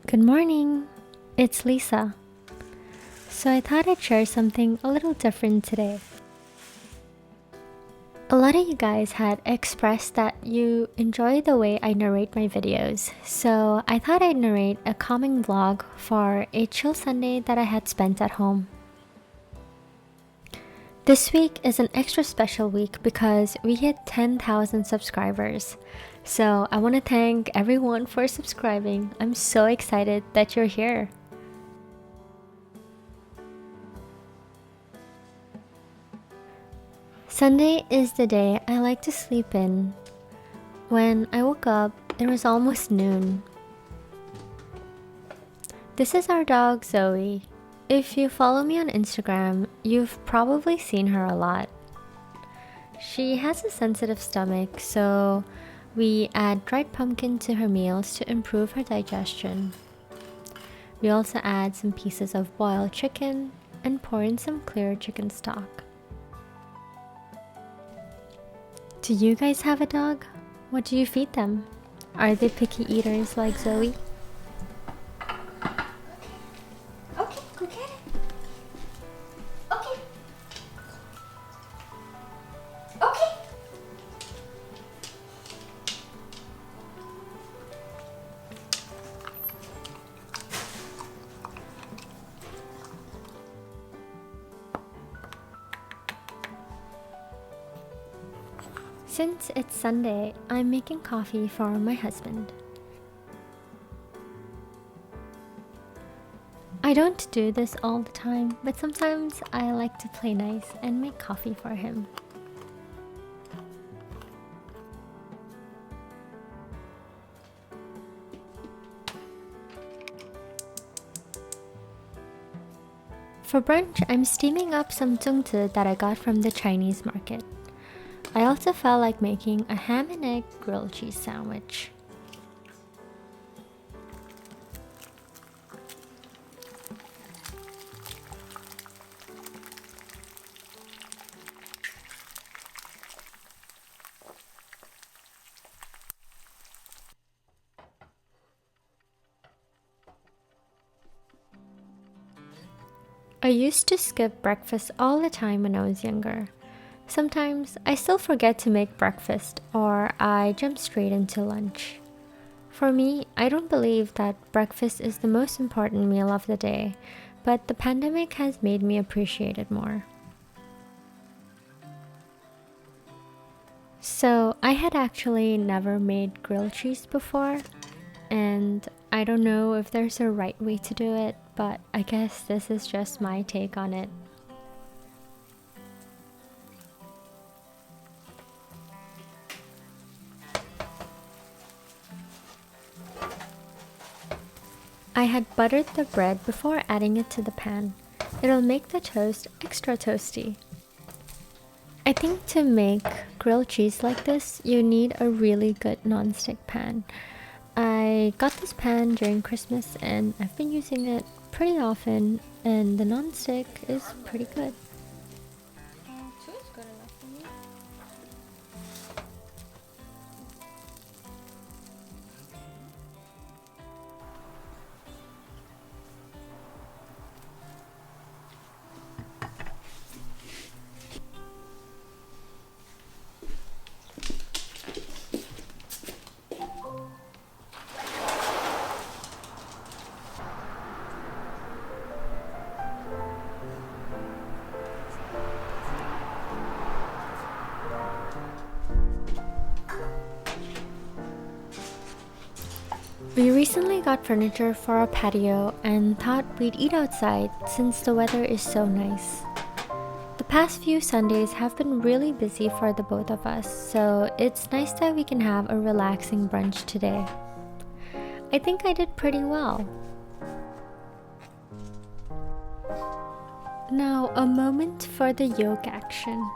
Good morning, it's Lisa. So I thought I'd share something a little different today. A lot of you guys had expressed that you enjoy the way I narrate my videos, so I thought I'd narrate a calming vlog for a chill Sunday that I had spent at home. This week is an extra special week because we hit 10,000 subscribers. So I want to thank everyone for subscribing. I'm so excited that you're here. Sunday is the day I like to sleep in. When I woke up, it was almost noon. This is our dog Zoe. If you follow me on Instagram, you've probably seen her a lot. She has a sensitive stomach, so we add dried pumpkin to her meals to improve her digestion. We also add some pieces of boiled chicken and pour in some clear chicken stock. Do you guys have a dog? What do you feed them? Are they picky eaters like Zoe? Okay, go get it. Okay. Okay. Since it's Sunday, I'm making coffee for my husband. I don't do this all the time, but sometimes I like to play nice and make coffee for him. For brunch, I'm steaming up some zhongzi that I got from the Chinese market. I also felt like making a ham and egg grilled cheese sandwich. I used to skip breakfast all the time when I was younger. Sometimes I still forget to make breakfast or I jump straight into lunch. For me, I don't believe that breakfast is the most important meal of the day, but the pandemic has made me appreciate it more. So I had actually never made grilled cheese before, and I don't know if there's a right way to do it, but I guess this is just my take on it. I had buttered the bread before adding it to the pan. It'll make the toast extra toasty. I think to make grilled cheese like this, you need a really good non-stick pan. I got this pan during Christmas and I've been using it pretty often, and the non-stick is pretty good. Two is good enough for me. We recently got furniture for our patio and thought we'd eat outside since the weather is so nice. The past few Sundays have been really busy for the both of us, so it's nice that we can have a relaxing brunch today. I think I did pretty well. Now, a moment for the yoke action.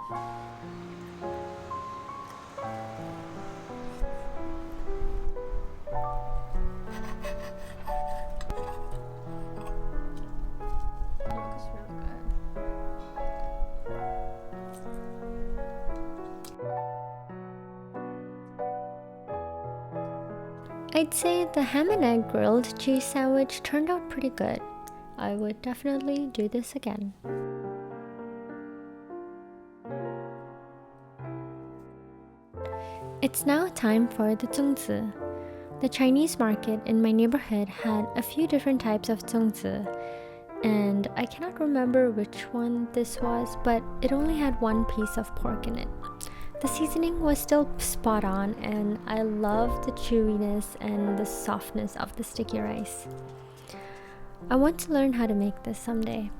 I'd say the ham and egg grilled cheese sandwich turned out pretty good. I would definitely do this again. It's now time for the zongzi. The Chinese market in my neighborhood had a few different types of zongzi, and I cannot remember which one this was, but it only had one piece of pork in it. The seasoning was still spot on, and I loved the chewiness and the softness of the sticky rice. I want to learn how to make this someday.